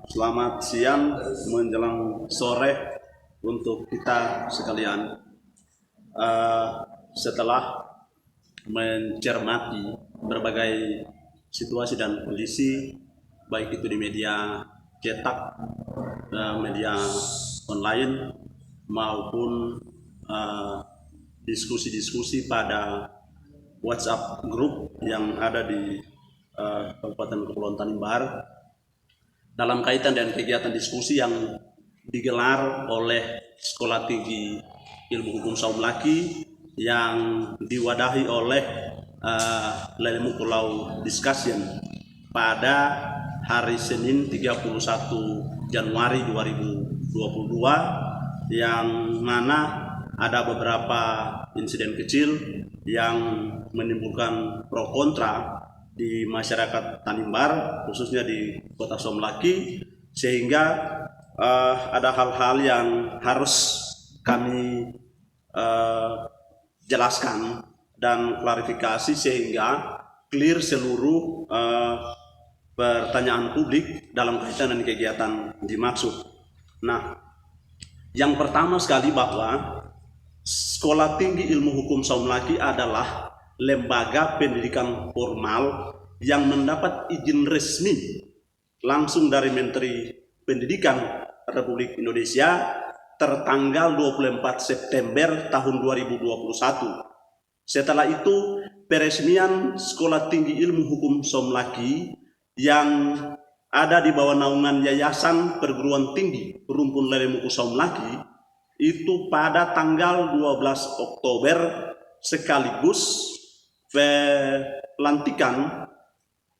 Selamat siang menjelang sore untuk kita sekalian. Setelah mencermati berbagai situasi dan kondisi, baik itu di media cetak, media online, maupun diskusi-diskusi pada WhatsApp grup yang ada di Kabupaten Kepulauan Tanimbar, dalam kaitan dengan kegiatan diskusi yang digelar oleh Sekolah Tinggi Ilmu Hukum Saum Laki yang diwadahi oleh Lelemuku Law Discussion pada hari Senin 31 Januari 2022, yang mana ada beberapa insiden kecil yang menimbulkan pro kontra di masyarakat Tanimbar, khususnya di Kota Saum Laki, sehingga ada hal-hal yang harus kami jelaskan dan klarifikasi sehingga clear seluruh pertanyaan publik dalam kaitan dengan kegiatan dimaksud. Nah, yang pertama sekali bahwa Sekolah Tinggi Ilmu Hukum Saum Laki adalah lembaga pendidikan formal yang mendapat izin resmi langsung dari Menteri Pendidikan Republik Indonesia tertanggal 24 September tahun 2021. Setelah itu, peresmian Sekolah Tinggi Ilmu Hukum Saum Laki yang ada di bawah naungan Yayasan Perguruan Tinggi Rumpun Lelemuku Saum Laki itu pada tanggal 12 Oktober, sekaligus pelantikan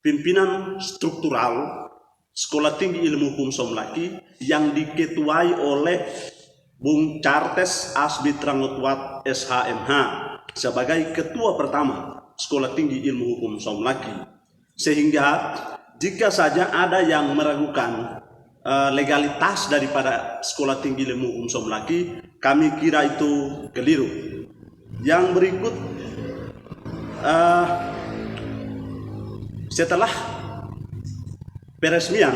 pimpinan struktural Sekolah Tinggi Ilmu Hukum Saum Laki yang diketuai oleh Bung Chartes Asbi Trangotwat SHMH sebagai ketua pertama Sekolah Tinggi Ilmu Hukum Saum Laki. Sehingga jika saja ada yang meragukan legalitas daripada Sekolah Tinggi Ilmu Hukum Saum Laki, kami kira itu keliru. Yang berikut, setelah peresmian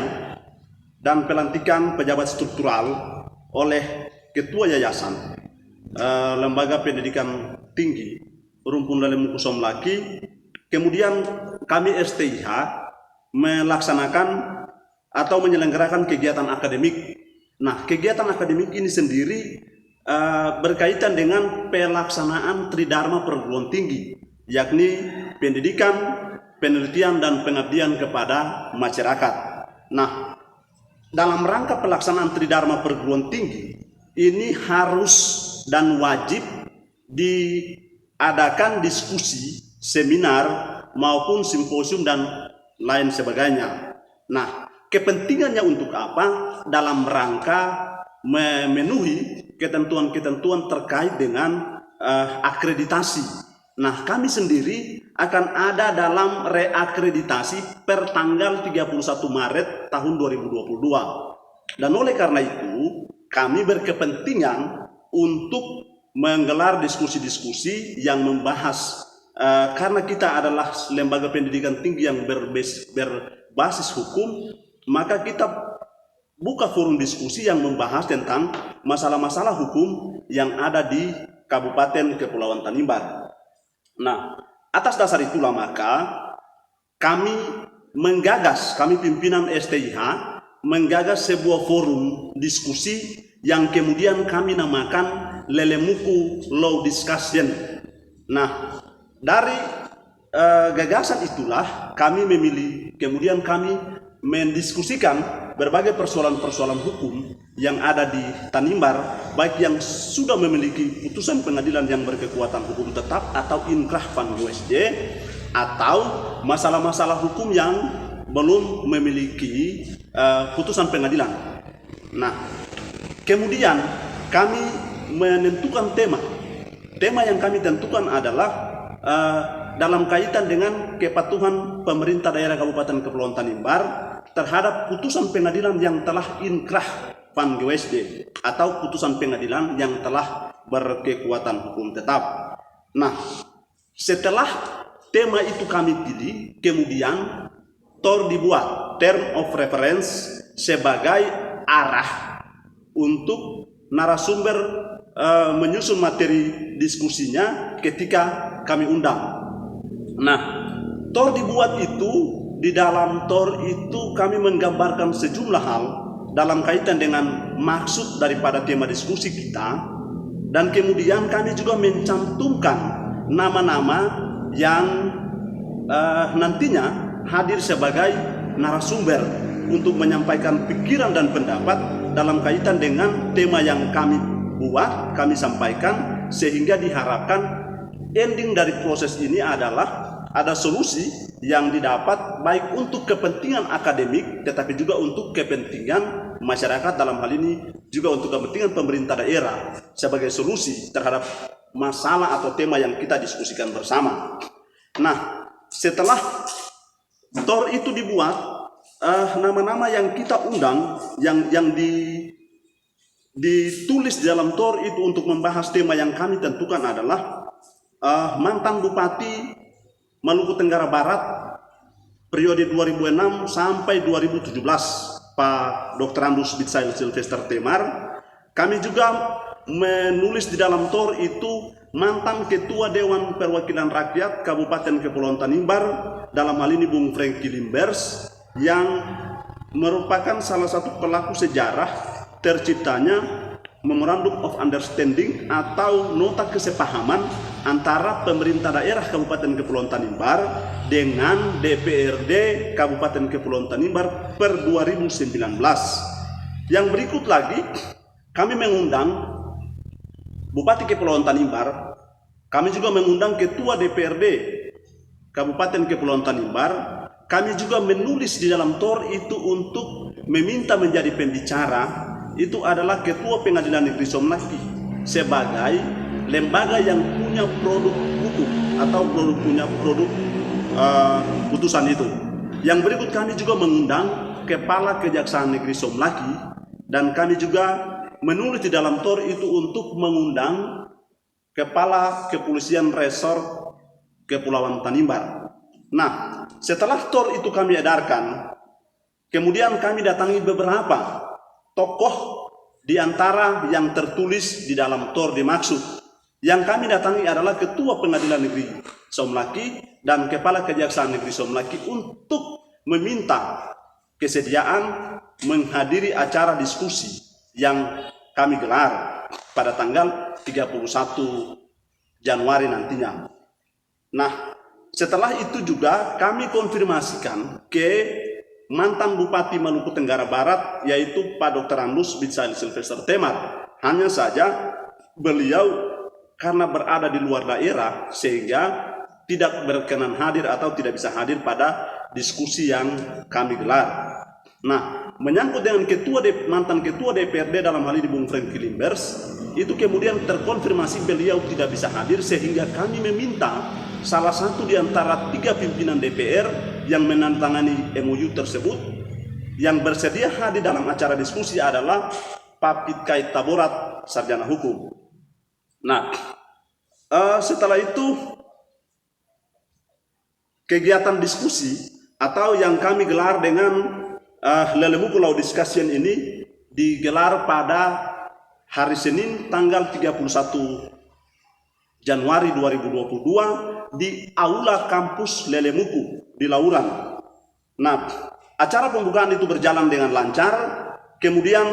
dan pelantikan pejabat struktural oleh Ketua Yayasan Lembaga Pendidikan Tinggi Rumpun Lelemuku Saum Laki, kemudian kami STIH melaksanakan atau menyelenggarakan kegiatan akademik. Nah, kegiatan akademik ini sendiri berkaitan dengan pelaksanaan Tridharma Perguruan Tinggi, yakni pendidikan, penelitian, dan pengabdian kepada masyarakat. Nah, dalam rangka pelaksanaan Tridharma Perguruan Tinggi, ini harus dan wajib diadakan diskusi, seminar, maupun simposium, dan lain sebagainya. Nah, kepentingannya untuk apa? Dalam rangka memenuhi ketentuan-ketentuan terkait dengan akreditasi. Nah, kami sendiri akan ada dalam reakreditasi per tanggal 31 Maret tahun 2022. Dan oleh karena itu, kami berkepentingan untuk menggelar diskusi-diskusi yang membahas, karena kita adalah lembaga pendidikan tinggi yang berbasis hukum, maka kita buka forum diskusi yang membahas tentang masalah-masalah hukum yang ada di Kabupaten Kepulauan Tanimbar. Nah, atas dasar itulah maka kami pimpinan STIH menggagas sebuah forum diskusi yang kemudian kami namakan Lelemuku Law Discussion. Nah, dari gagasan itulah kami kemudian kami mendiskusikan berbagai persoalan-persoalan hukum yang ada di Tanimbar, baik yang sudah memiliki putusan pengadilan yang berkekuatan hukum tetap atau inkrah van USJ, atau masalah-masalah hukum yang belum memiliki putusan pengadilan. Nah, kemudian kami menentukan tema yang kami tentukan adalah dalam kaitan dengan kepatuhan pemerintah daerah Kabupaten Kepulauan Tanimbar terhadap putusan pengadilan yang telah inkrah van USD atau putusan pengadilan yang telah berkekuatan hukum tetap. Nah, setelah tema itu kami pilih, kemudian TOR dibuat, term of reference, sebagai arah untuk narasumber menyusun materi diskusinya ketika kami undang. Nah, TOR dibuat itu, di dalam TOR itu kami menggambarkan sejumlah hal dalam kaitan dengan maksud daripada tema diskusi kita, dan kemudian kami juga mencantumkan nama-nama yang nantinya hadir sebagai narasumber untuk menyampaikan pikiran dan pendapat dalam kaitan dengan tema yang kami buat, kami sampaikan, sehingga diharapkan ending dari proses ini adalah ada solusi yang didapat baik untuk kepentingan akademik tetapi juga untuk kepentingan masyarakat, dalam hal ini juga untuk kepentingan pemerintah daerah sebagai solusi terhadap masalah atau tema yang kita diskusikan bersama. Nah, setelah TOR itu dibuat, nama-nama yang kita undang yang ditulis di dalam TOR itu untuk membahas tema yang kami tentukan adalah mantan Bupati Maluku Tenggara Barat periode 2006 sampai 2017, Pak Dr. Andus Bitsail Sylvester Temar. Kami juga menulis di dalam TOR itu mantan Ketua Dewan Perwakilan Rakyat Kabupaten Kepulauan Tanimbar, dalam hal ini Bung Franky Limbers, yang merupakan salah satu pelaku sejarah terciptanya Memorandum of Understanding atau nota kesepahaman antara pemerintah daerah Kabupaten Kepulauan Tanimbar dengan DPRD Kabupaten Kepulauan Tanimbar per 2019. Yang berikut lagi, kami mengundang Bupati Kepulauan Tanimbar, kami juga mengundang Ketua DPRD Kabupaten Kepulauan Tanimbar. Kami juga menulis di dalam TOR itu untuk meminta menjadi pembicara, itu adalah Ketua Pengadilan Negeri Somlaki sebagai lembaga yang punya produk hukum atau punya produk putusan itu. Yang berikut kami juga mengundang Kepala Kejaksaan Negeri Somlaki, dan kami juga menulis di dalam TOR itu untuk mengundang Kepala Kepolisian Resort Kepulauan Tanimbar. Nah, setelah TOR itu kami edarkan, kemudian kami datangi beberapa tokoh di antara yang tertulis di dalam TOR dimaksud. Yang kami datangi adalah Ketua Pengadilan Negeri Somlaki dan Kepala Kejaksaan Negeri Somlaki untuk meminta kesediaan menghadiri acara diskusi yang kami gelar pada tanggal 31 Januari nantinya. Nah, setelah itu juga kami konfirmasikan ke mantan Bupati Maluku Tenggara Barat, yaitu Pak Dr. Andus Bitsail Sylvester Temar. Hanya saja beliau karena berada di luar daerah sehingga tidak berkenan hadir atau tidak bisa hadir pada diskusi yang kami gelar. Nah, menyangkut dengan mantan Ketua DPRD dalam hal ini Bung Franky Limbers, itu kemudian terkonfirmasi beliau tidak bisa hadir, sehingga kami meminta salah satu di antara 3 pimpinan DPR yang menandatangani MOU tersebut yang bersedia hadir dalam acara diskusi adalah Pak Pitkay Taborat, sarjana hukum. Nah, setelah itu kegiatan diskusi atau yang kami gelar dengan Lelemuku Law Discussion ini digelar pada hari Senin tanggal 31 Januari 2022 di Aula Kampus Lelemuku di Lauran. Nah, acara pembukaan itu berjalan dengan lancar. Kemudian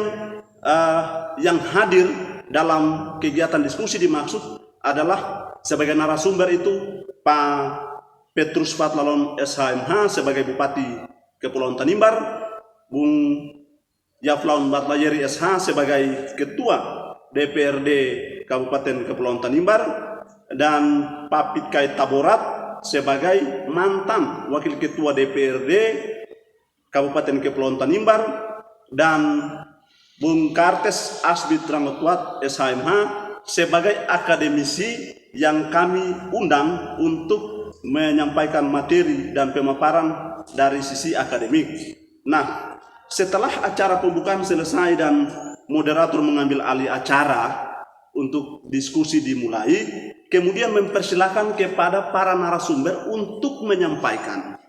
yang hadir dalam kegiatan diskusi dimaksud adalah sebagai narasumber itu Pak Petrus Fatlalon SHMH sebagai Bupati Kepulauan Tanimbar, Bung Yaflaun Batlayeri SH sebagai Ketua DPRD Kabupaten Kepulauan Tanimbar, dan Pak Pitkay Taborat sebagai mantan Wakil Ketua DPRD Kabupaten Kepulauan Tanimbar, dan Bung Kartes Asbit Rangotwat SHMH sebagai akademisi yang kami undang untuk menyampaikan materi dan pemaparan dari sisi akademik. Nah, setelah acara pembukaan selesai dan moderator mengambil alih acara untuk diskusi dimulai, kemudian mempersilahkan kepada para narasumber untuk menyampaikan.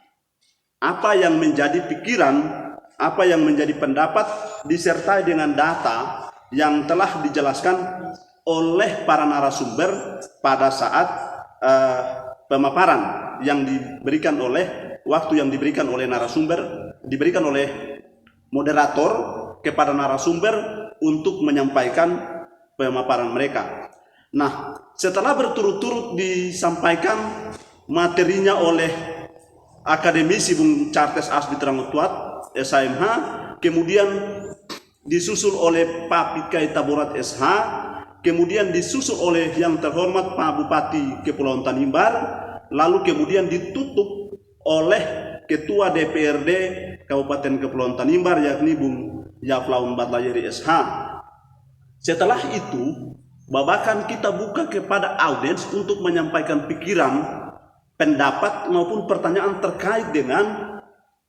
apa yang menjadi pikiran, apa yang menjadi pendapat disertai dengan data yang telah dijelaskan oleh para narasumber pada saat pemaparan yang diberikan oleh waktu yang diberikan oleh narasumber, diberikan oleh moderator kepada narasumber untuk menyampaikan pemaparan mereka. Nah, setelah berturut-turut disampaikan materinya oleh akademisi Bung Charles Asbi Trangutwat, SHMH, kemudian disusul oleh Pak Pikai Taborat SH, kemudian disusul oleh yang terhormat Pak Bupati Kepulauan Tanimbar, lalu kemudian ditutup oleh Ketua DPRD Kabupaten Kepulauan Tanimbar, yakni Bung Yaflaun Batlayeri SH. Setelah itu, babakan kita buka kepada audiens untuk menyampaikan pikiran, pendapat maupun pertanyaan terkait dengan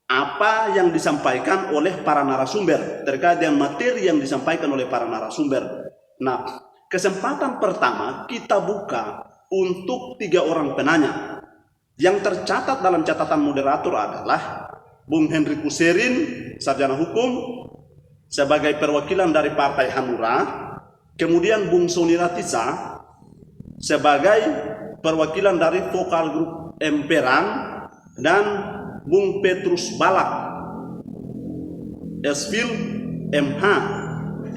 apa yang disampaikan oleh para narasumber, terkait dengan materi yang disampaikan oleh para narasumber. Nah, kesempatan pertama kita buka untuk 3 orang penanya. Yang tercatat dalam catatan moderator adalah Bung Henry Kuserin, sarjana hukum, sebagai perwakilan dari Partai Hanura, kemudian Bung Soni Ratisa sebagai perwakilan dari Vokal Group Emperang, dan Bung Petrus Balak Esfil MH,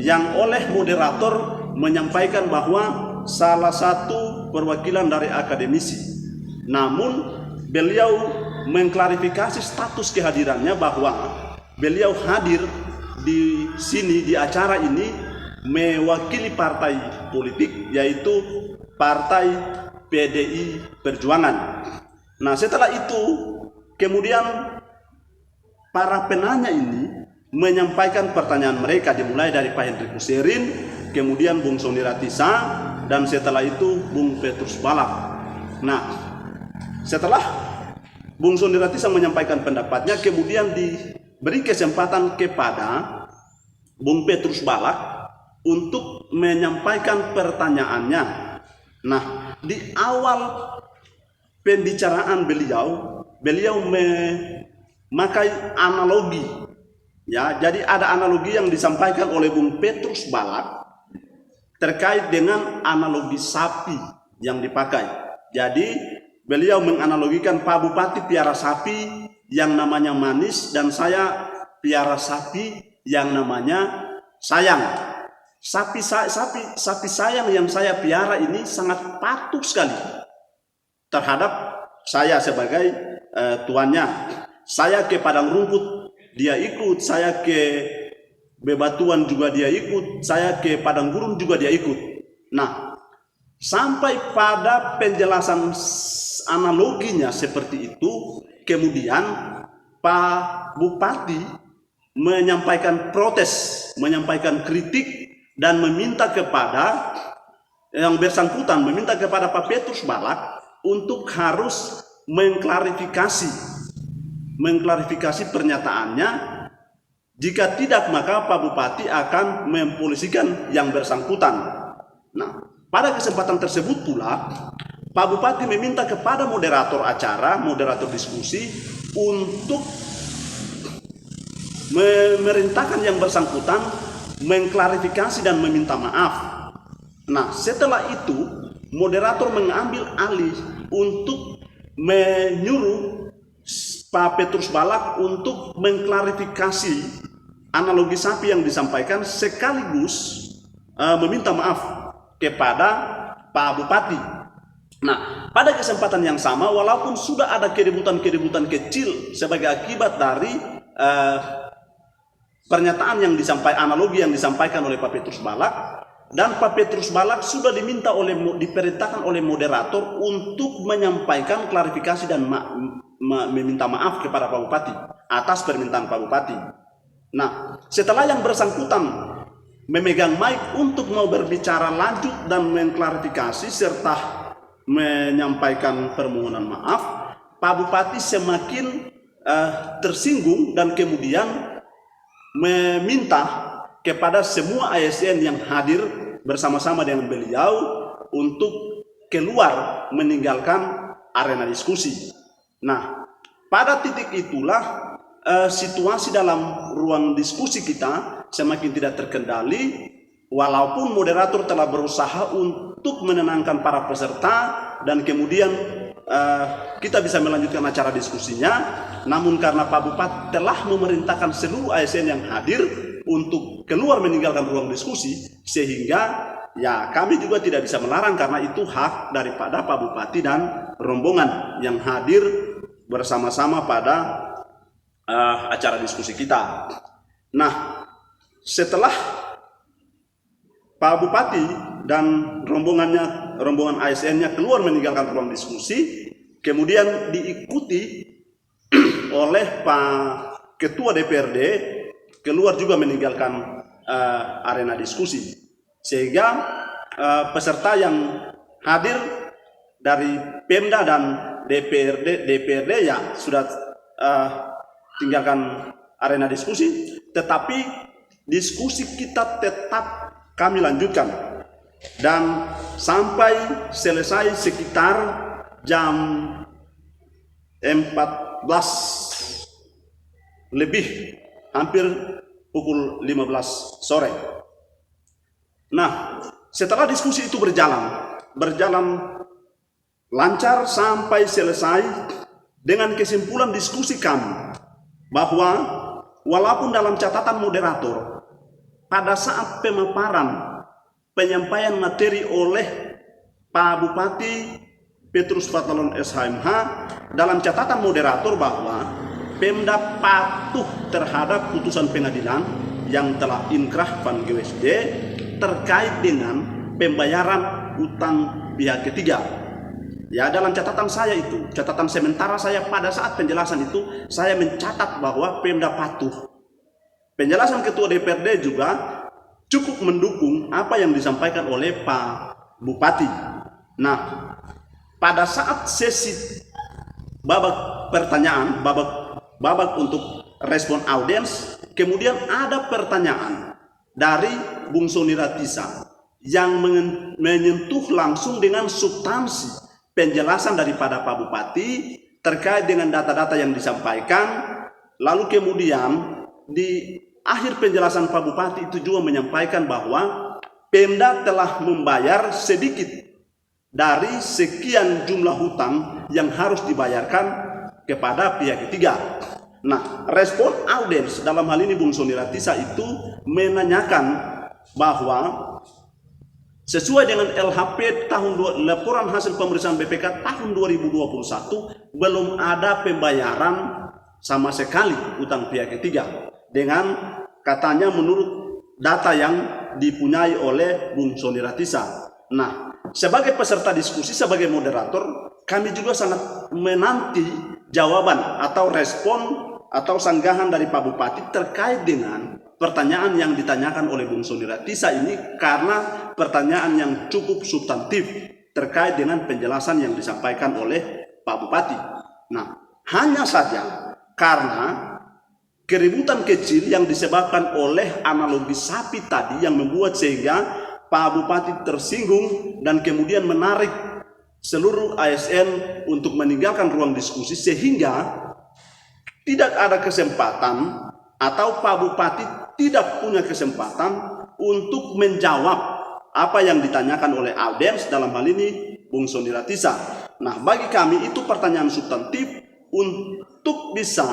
yang oleh moderator menyampaikan bahwa salah satu perwakilan dari akademisi. Namun beliau mengklarifikasi status kehadirannya bahwa beliau hadir di sini di acara ini mewakili partai politik, yaitu Partai PDI Perjuangan. Nah, setelah itu kemudian para penanya ini menyampaikan pertanyaan mereka, dimulai dari Pak Henry Kuserin, kemudian Bung Soni Ratisa, dan setelah itu Bung Petrus Balak. Nah, setelah Bung Soni Ratisa menyampaikan pendapatnya, kemudian diberi kesempatan kepada Bung Petrus Balak untuk menyampaikan pertanyaannya. Nah, di awal pembicaraan beliau memakai analogi, ya. Jadi ada analogi yang disampaikan oleh Bung Petrus Balak terkait dengan analogi sapi yang dipakai. Jadi beliau menganalogikan Pak Bupati piara sapi yang namanya Manis, dan saya piara sapi yang namanya Sayang. Sapi sayang yang saya piara ini sangat patuh sekali terhadap saya sebagai tuannya. Saya ke padang rumput dia ikut, saya ke bebatuan juga dia ikut, saya ke padang gurun juga dia ikut. Nah, sampai pada penjelasan analoginya seperti itu, kemudian Pak Bupati menyampaikan protes, menyampaikan kritik, dan meminta kepada yang bersangkutan, meminta kepada Pak Petrus Balak untuk harus mengklarifikasi pernyataannya. Jika tidak, maka Pak Bupati akan mempolisikan yang bersangkutan. Nah, pada kesempatan tersebut pula Pak Bupati meminta kepada moderator acara, moderator diskusi, untuk memerintahkan yang bersangkutan mengklarifikasi dan meminta maaf. Nah, setelah itu moderator mengambil alih untuk menyuruh Pak Petrus Balak untuk mengklarifikasi analogi sapi yang disampaikan, sekaligus meminta maaf kepada Pak Bupati. Nah, pada kesempatan yang sama, walaupun sudah ada keributan-keributan kecil sebagai akibat dari pernyataan yang disampaikan, analogi yang disampaikan oleh Pak Petrus Balak, dan Pak Petrus Balak sudah diperintahkan oleh moderator untuk menyampaikan klarifikasi dan meminta maaf kepada Pak Bupati atas permintaan Pak Bupati. Nah, setelah yang bersangkutan memegang mic untuk mau berbicara lanjut dan mengklarifikasi serta menyampaikan permohonan maaf, Pak Bupati semakin tersinggung dan kemudian meminta kepada semua ASN yang hadir bersama-sama dengan beliau untuk keluar meninggalkan arena diskusi. Nah, pada titik itulah situasi dalam ruang diskusi kita semakin tidak terkendali, walaupun moderator telah berusaha untuk menenangkan para peserta dan kemudian kita bisa melanjutkan acara diskusinya. Namun karena Pak Bupati telah memerintahkan seluruh ASN yang hadir untuk keluar meninggalkan ruang diskusi, sehingga ya kami juga tidak bisa melarang karena itu hak daripada Pak Bupati dan rombongan yang hadir bersama-sama pada acara diskusi kita. Nah, setelah Pak Bupati dan rombongan ASN-nya keluar meninggalkan ruang diskusi, kemudian diikuti oleh Pak Ketua DPRD keluar juga meninggalkan arena diskusi, sehingga peserta yang hadir dari Pemda dan DPRD ya sudah tinggalkan arena diskusi, tetapi diskusi kita tetap kami lanjutkan dan sampai selesai sekitar jam 14 lebih, hampir pukul 15 sore. Nah, setelah diskusi itu berjalan lancar sampai selesai dengan kesimpulan diskusi kami bahwa walaupun dalam catatan moderator pada saat pemaparan penyampaian materi oleh Pak Bupati Petrus Fathalon SHMH, dalam catatan moderator bahwa Pemda patuh terhadap putusan pengadilan yang telah inkrah Van GWSD terkait dengan pembayaran utang pihak ketiga. Ya, dalam catatan saya itu, catatan sementara saya pada saat penjelasan itu, saya mencatat bahwa Pemda patuh. Penjelasan Ketua DPRD juga cukup mendukung apa yang disampaikan oleh Pak Bupati. Nah, pada saat sesi babak pertanyaan, babak untuk respon audiens, kemudian ada pertanyaan dari Bung Sony Ratisa yang menyentuh langsung dengan substansi penjelasan daripada Pak Bupati terkait dengan data-data yang disampaikan. Lalu kemudian di akhir penjelasan Pak Bupati itu juga menyampaikan bahwa Pemda telah membayar sedikit dari sekian jumlah hutang yang harus dibayarkan kepada pihak ketiga. Nah, respon audiens dalam hal ini Bung Sony Ratisa itu menanyakan bahwa sesuai dengan LHP laporan hasil pemeriksaan BPK tahun 2021 belum ada pembayaran sama sekali utang pihak ketiga, dengan katanya menurut data yang dipunyai oleh Bung Sony Ratisa. Nah, sebagai peserta diskusi, sebagai moderator, kami juga sangat menanti jawaban atau respon atau sanggahan dari Pak Bupati terkait dengan pertanyaan yang ditanyakan oleh Bung Sony Ratisa ini, karena pertanyaan yang cukup substantif terkait dengan penjelasan yang disampaikan oleh Pak Bupati. Nah, hanya saja karena keributan kecil yang disebabkan oleh analogi sapi tadi yang membuat sehingga Pak Bupati tersinggung dan kemudian menarik seluruh ASN untuk meninggalkan ruang diskusi, sehingga tidak ada kesempatan atau Pak Bupati tidak punya kesempatan untuk menjawab apa yang ditanyakan oleh audiens, dalam hal ini Bung Sony Ratisa. Nah, bagi kami itu pertanyaan substantif untuk bisa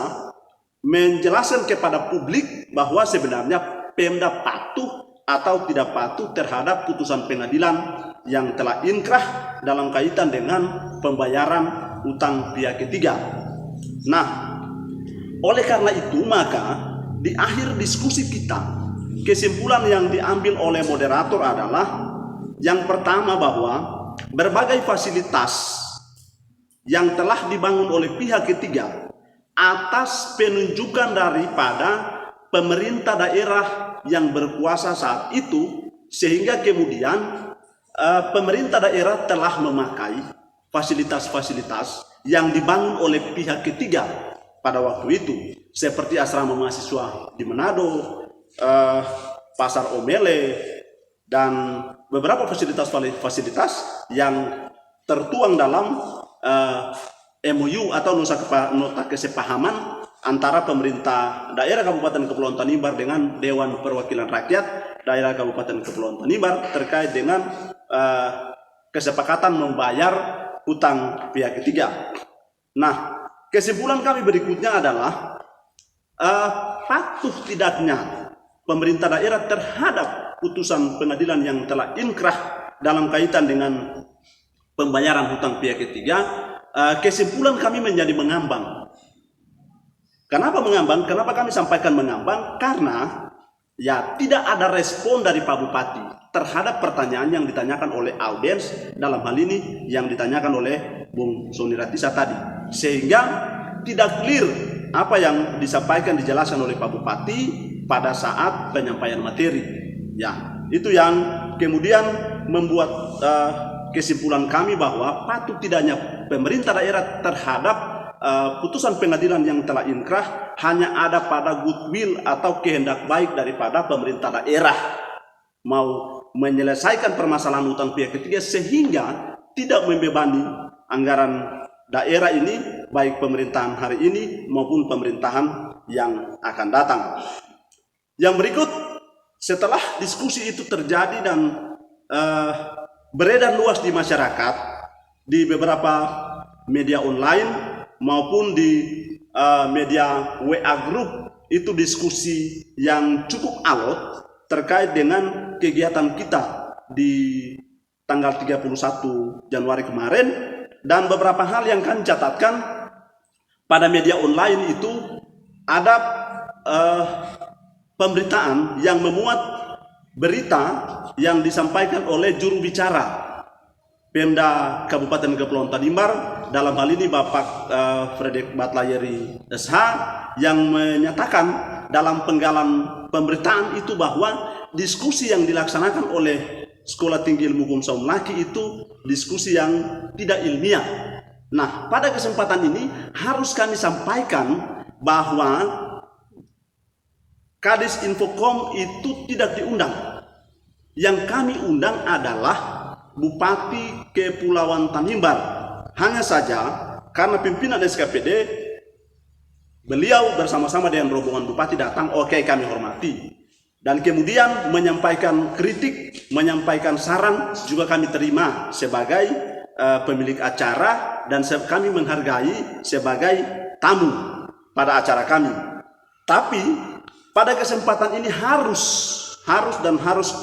menjelaskan kepada publik bahwa sebenarnya Pemda patuh atau tidak patuh terhadap putusan pengadilan yang telah inkrah dalam kaitan dengan pembayaran utang pihak ketiga. Nah, oleh karena itu maka di akhir diskusi kita, kesimpulan yang diambil oleh moderator adalah yang pertama bahwa berbagai fasilitas yang telah dibangun oleh pihak ketiga atas penunjukan daripada pemerintah daerah yang berkuasa saat itu, sehingga kemudian pemerintah daerah telah memakai fasilitas-fasilitas yang dibangun oleh pihak ketiga pada waktu itu, seperti asrama mahasiswa di Manado, pasar Omele, dan beberapa fasilitas-fasilitas yang tertuang dalam MOU atau nota kesepahaman antara pemerintah daerah Kabupaten Kepulauan Tanimbar dengan Dewan Perwakilan Rakyat daerah Kabupaten Kepulauan Tanimbar terkait dengan kesepakatan membayar hutang pihak ketiga. Nah, kesimpulan kami berikutnya adalah patuh tidaknya pemerintah daerah terhadap putusan pengadilan yang telah inkrah dalam kaitan dengan pembayaran hutang pihak ketiga. Kesimpulan kami menjadi mengambang. Kenapa mengambang? Kenapa kami sampaikan mengambang? Karena ya tidak ada respon dari Pak Bupati terhadap pertanyaan yang ditanyakan oleh audiens, dalam hal ini yang ditanyakan oleh Bung Sony Ratisa tadi, sehingga tidak clear apa yang disampaikan dijelaskan oleh Pak Bupati pada saat penyampaian materi. Ya, itu yang kemudian membuat kesimpulan kami bahwa patut tidaknya pemerintah daerah terhadap putusan pengadilan yang telah inkrah hanya ada pada goodwill atau kehendak baik daripada pemerintah daerah mau menyelesaikan permasalahan hutang pihak ketiga sehingga tidak membebani anggaran daerah ini, baik pemerintahan hari ini maupun pemerintahan yang akan datang. Yang berikut, setelah diskusi itu terjadi dan beredar luas di masyarakat, di beberapa media online maupun di media WA Group, itu diskusi yang cukup alot terkait dengan kegiatan kita di tanggal 31 Januari kemarin, dan beberapa hal yang kami catatkan pada media online itu ada pemberitaan yang memuat berita yang disampaikan oleh juru bicara Pemda Kabupaten Kepulauan Tanimbar, dalam hal ini Bapak Frederick Batlayeri SH, yang menyatakan dalam penggalan pemberitaan itu bahwa diskusi yang dilaksanakan oleh Sekolah Tinggi Ilmu Hukum Saung Laki itu diskusi yang tidak ilmiah. Nah, pada kesempatan ini harus kami sampaikan bahwa Kadis Infokom itu tidak diundang. Yang kami undang adalah Bupati Kepulauan Tanimbar. Hanya saja karena pimpinan SKPD beliau bersama-sama dengan rombongan Bupati datang, oke, kami hormati. Dan kemudian menyampaikan kritik, menyampaikan saran juga kami terima sebagai pemilik acara, dan kami menghargai sebagai tamu pada acara kami. Tapi pada kesempatan ini harus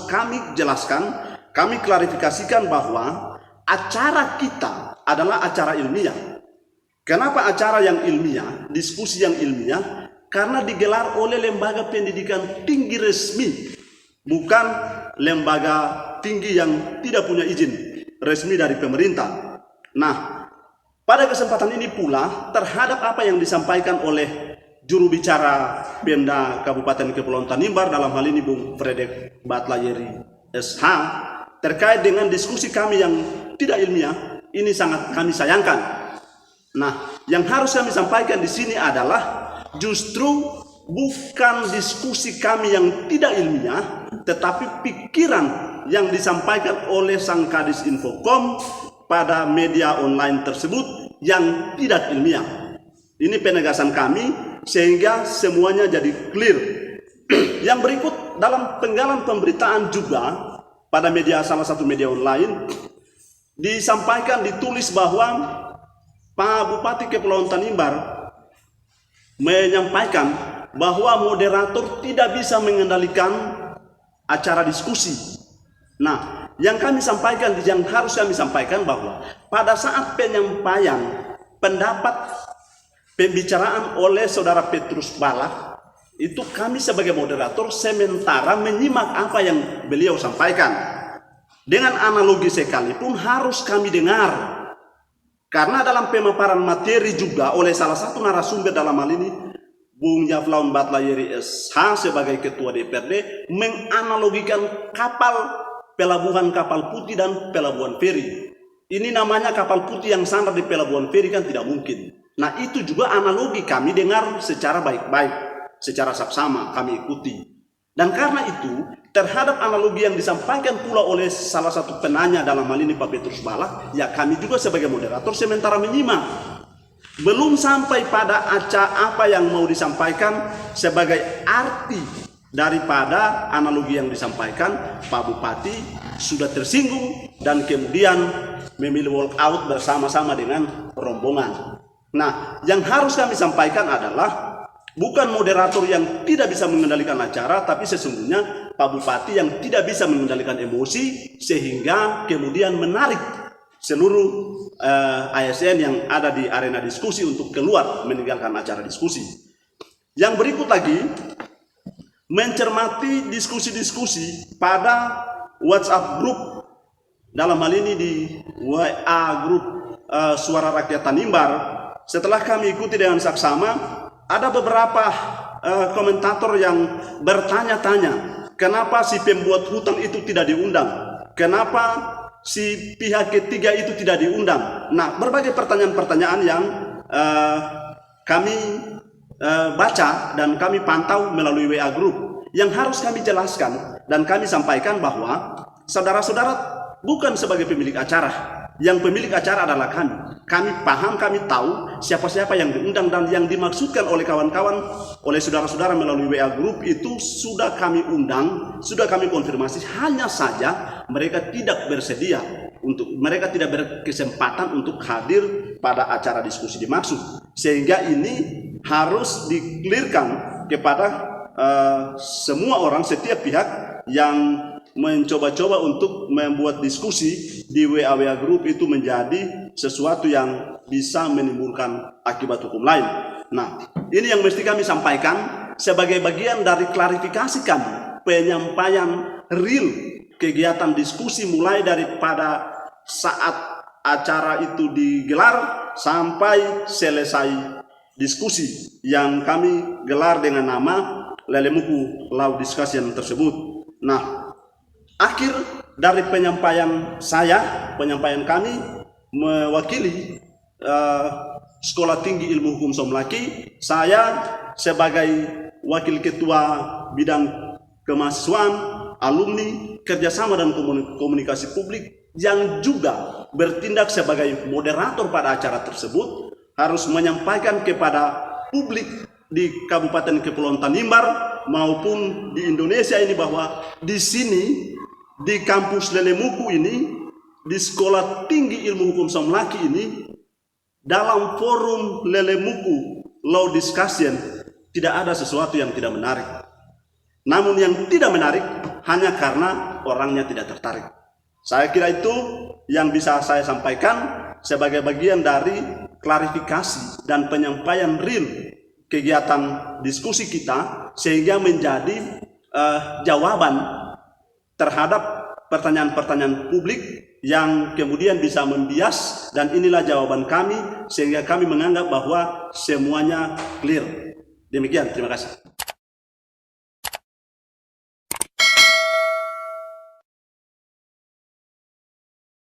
kami jelaskan, kami klarifikasikan bahwa acara kita adalah acara ilmiah. Kenapa acara yang ilmiah, diskusi yang ilmiah? Karena digelar oleh lembaga pendidikan tinggi resmi, bukan lembaga tinggi yang tidak punya izin resmi dari pemerintah. Nah, pada kesempatan ini pula terhadap apa yang disampaikan oleh juru bicara Pemda Kabupaten Kepulauan Tanimbar, dalam hal ini Bung Frederick Batlayeri SH, terkait dengan diskusi kami yang tidak ilmiah, ini sangat kami sayangkan. Nah, yang harus kami sampaikan di sini adalah justru bukan diskusi kami yang tidak ilmiah, tetapi pikiran yang disampaikan oleh sang Kadis Infokom pada media online tersebut yang tidak ilmiah. Ini penegasan kami sehingga semuanya jadi clear. Yang berikut, dalam penggalan pemberitaan juga pada media, salah satu media online, disampaikan, ditulis bahwa Pak Bupati Kepulauan Tanimbar menyampaikan bahwa moderator tidak bisa mengendalikan acara diskusi. Nah, yang kami sampaikan, yang harus kami sampaikan bahwa pada saat penyampaian pendapat pembicaraan oleh Saudara Petrus Balak, itu kami sebagai moderator sementara menyimak apa yang beliau sampaikan. Dengan analogi sekalipun harus kami dengar. Karena dalam pemaparan materi juga oleh salah satu narasumber, dalam hal ini Bung Yaflaun Batlayeri SH sebagai Ketua DPRD, menganalogikan pelabuhan kapal putih dan pelabuhan feri. Ini namanya kapal putih yang sandar di pelabuhan feri kan tidak mungkin. Nah, itu juga analogi kami dengar secara baik-baik, secara saksama kami ikuti. Dan karena itu, terhadap analogi yang disampaikan pula oleh salah satu penanya, dalam hal ini Pak Petrus Balak, ya kami juga sebagai moderator sementara menyimak. belum sampai pada apa yang mau disampaikan sebagai arti daripada analogi yang disampaikan, Pak Bupati sudah tersinggung dan kemudian memilih walk out bersama-sama dengan rombongan. Nah, yang harus kami sampaikan adalah bukan moderator yang tidak bisa mengendalikan acara, tapi sesungguhnya Pak Bupati yang tidak bisa mengendalikan emosi sehingga kemudian menarik seluruh ASN yang ada di arena diskusi untuk keluar meninggalkan acara diskusi. Yang berikut lagi, mencermati diskusi-diskusi pada WhatsApp grup, dalam hal ini di WA grup Suara Rakyat Tanimbar. Setelah kami ikuti dengan saksama, ada beberapa komentator yang bertanya-tanya, kenapa si pembuat hutang itu tidak diundang? Kenapa si pihak ketiga itu tidak diundang? Nah, berbagai pertanyaan-pertanyaan yang kami baca dan kami pantau melalui WA Group. Yang harus kami jelaskan dan kami sampaikan bahwa saudara-saudara bukan sebagai pemilik acara. Yang pemilik acara adalah kami. Kami paham, kami tahu siapa-siapa yang diundang dan yang dimaksudkan oleh kawan-kawan, oleh saudara-saudara melalui WA Group itu sudah kami undang, sudah kami konfirmasi. Hanya saja mereka tidak bersedia mereka tidak berkesempatan untuk hadir pada acara diskusi dimaksud. Sehingga ini harus diklirkan kepada semua orang, setiap pihak yang mencoba-coba untuk membuat diskusi di WA Group itu menjadi sesuatu yang bisa menimbulkan akibat hukum lain. Nah, ini yang mesti kami sampaikan sebagai bagian dari klarifikasi kami, penyampaian real kegiatan diskusi mulai daripada saat acara itu digelar sampai selesai diskusi yang kami gelar dengan nama Lelemuku Law Discussion tersebut. Nah, akhir dari penyampaian kami mewakili Sekolah Tinggi Ilmu Hukum Somlaki, saya sebagai wakil ketua bidang kemahasiswaan, alumni, kerjasama dan komunikasi publik yang juga bertindak sebagai moderator pada acara tersebut, harus menyampaikan kepada publik di Kabupaten Kepulauan Tanimbar maupun di Indonesia ini bahwa di sini, di kampus Lelemuku ini, di Sekolah Tinggi Ilmu Hukum Somlaki ini, dalam forum Lelemuku Law Discussion tidak ada sesuatu yang tidak menarik. Namun yang tidak menarik hanya karena orangnya tidak tertarik. Saya kira itu yang bisa saya sampaikan sebagai bagian dari klarifikasi dan penyampaian real kegiatan diskusi kita, sehingga menjadi jawaban terhadap pertanyaan-pertanyaan publik yang kemudian bisa membias, dan inilah jawaban kami sehingga kami menganggap bahwa semuanya clear. Demikian, terima kasih.